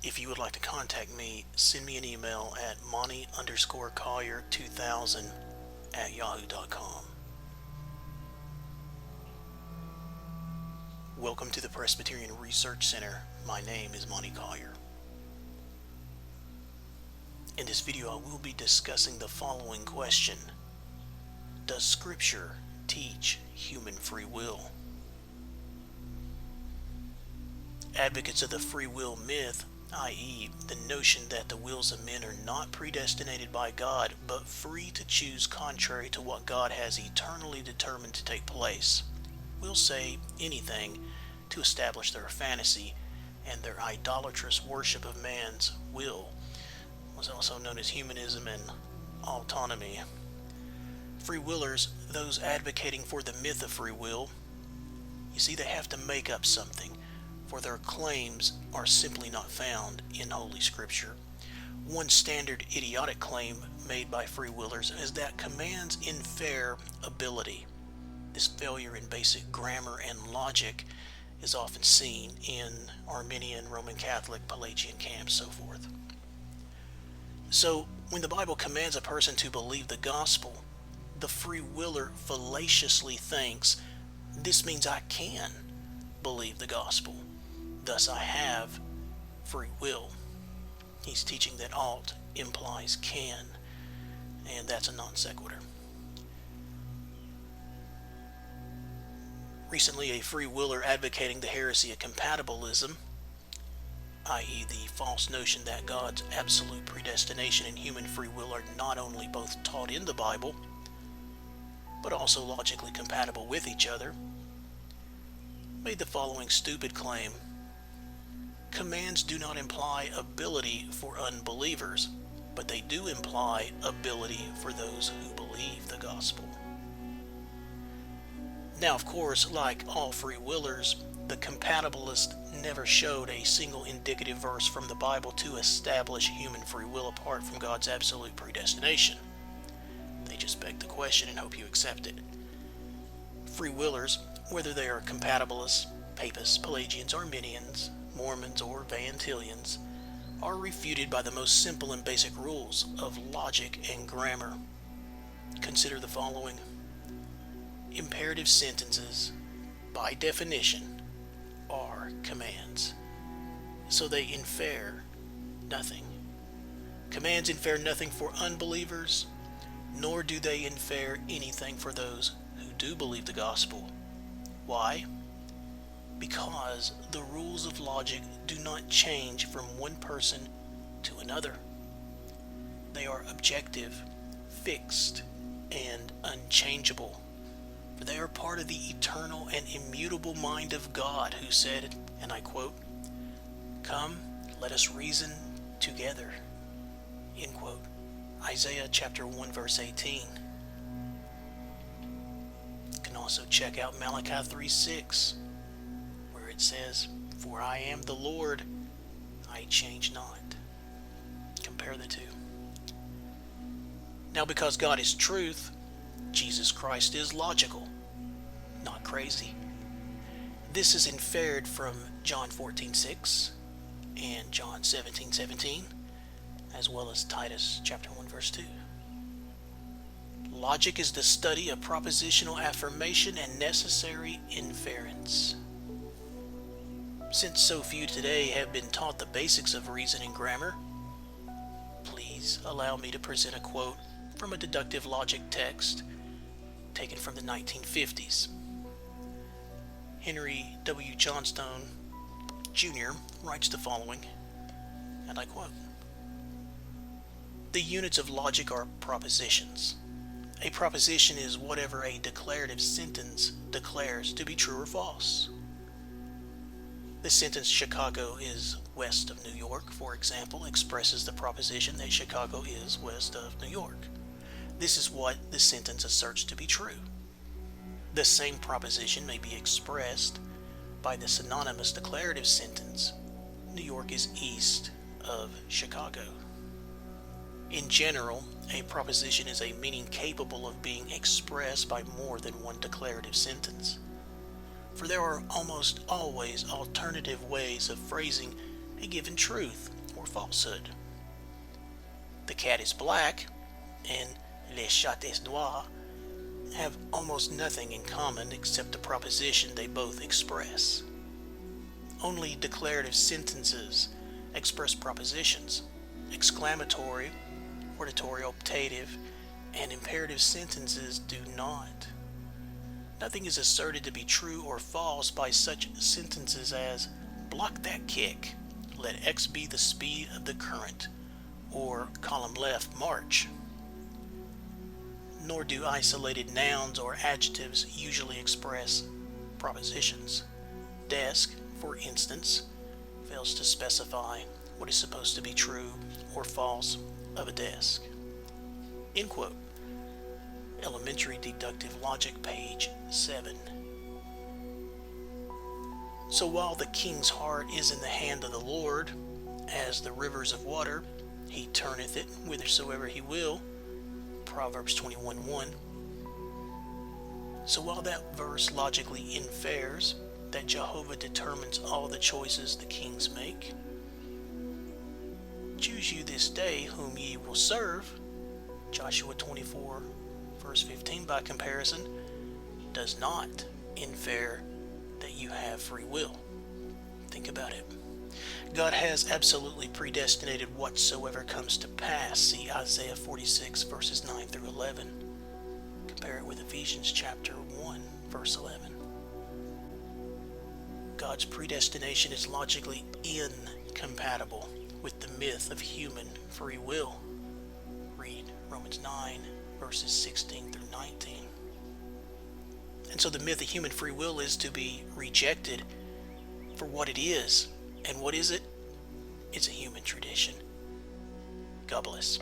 If you would like to contact me, send me an email at monty_collier2000@yahoo.com. Welcome to the Presbyterian Research Center. My name is Monty Collier. In this video, I will be discussing the following question: does Scripture teach human free will? Advocates of the free will myth, i.e., the notion that the wills of men are not predestinated by God, but free to choose contrary to what God has eternally determined to take place, will say anything to establish their fantasy and their idolatrous worship of man's will, was also known as humanism and autonomy. Free willers, those advocating for the myth of free will, you see, they have to make up something, for their claims are simply not found in Holy Scripture. One standard idiotic claim made by free willers is that commands infer ability. This failure in basic grammar and logic is often seen in Arminian, Roman Catholic, Pelagian camps, so forth. So, when the Bible commands a person to believe the gospel, the free willer fallaciously thinks, this means I can believe the gospel. Thus I have free will. He's teaching that ought implies can, and that's a non sequitur. Recently, a free willer advocating the heresy of compatibilism, i.e. the false notion that God's absolute predestination and human free will are not only both taught in the Bible, but also logically compatible with each other, made the following stupid claim: commands do not imply ability for unbelievers, but they do imply ability for those who believe the gospel. Now, of course, like all free willers, the compatibilist never showed a single indicative verse from the Bible to establish human free will apart from God's absolute predestination. They just beg the question and hope you accept it. Free willers, whether they are compatibilists, papists, Pelagians, Arminians, Mormons, or Van Tillians, are refuted by the most simple and basic rules of logic and grammar. Consider the following. Imperative sentences, by definition, are commands, so they infer nothing. Commands infer nothing for unbelievers, nor do they infer anything for those who do believe the gospel. Why? Because the rules of logic do not change from one person to another. They are objective, fixed, and unchangeable, for they are part of the eternal and immutable mind of God, who said, and I quote, "Come, let us reason together," end quote. Isaiah chapter 1 verse 18. You can also check out Malachi 3:6, where it says, "For I am the Lord, I change not." Compare the two. Now, because God is truth, Jesus Christ is logical, not crazy. This is inferred from John 14:6 and John 17:17, as well as Titus chapter 1 verse 2. Logic is the study of propositional affirmation and necessary inference. Since so few today have been taught the basics of reason and grammar, please allow me to present a quote from a deductive logic text taken from the 1950s. Henry W. Johnstone Jr. writes the following, and I quote, "The units of logic are propositions. A proposition is whatever a declarative sentence declares to be true or false. The sentence 'Chicago is west of New York,' for example, expresses the proposition that Chicago is west of New York. This is what the sentence asserts to be true. The same proposition may be expressed by the synonymous declarative sentence, 'New York is east of Chicago.' In general, a proposition is a meaning capable of being expressed by more than one declarative sentence. For there are almost always alternative ways of phrasing a given truth or falsehood. The cat is black and le chat est noir have almost nothing in common except the proposition they both express. Only declarative sentences express propositions. Exclamatory, hortatory, optative, and imperative sentences do not. Nothing is asserted to be true or false by such sentences as block that kick, let X be the speed of the current, or column left march. Nor do isolated nouns or adjectives usually express propositions. Desk, for instance, fails to specify what is supposed to be true or false of a desk. End quote. Elementary Deductive Logic, page 7. So while the king's heart is in the hand of the Lord, as the rivers of water, he turneth it whithersoever he will, Proverbs 21:1. So while that verse logically infers that Jehovah determines all the choices the kings make, choose you this day whom ye will serve, Joshua 24 verse 15 by comparison, does not infer that you have free will. Think about it. God has absolutely predestinated whatsoever comes to pass. See Isaiah 46 verses 9 through 11. Compare it with Ephesians chapter 1 verse 11. God's predestination is logically incompatible with the myth of human free will. Read Romans 9 verses 16 through 19. And so the myth of human free will is to be rejected for what it is. And what is it? It's a human tradition. God bless.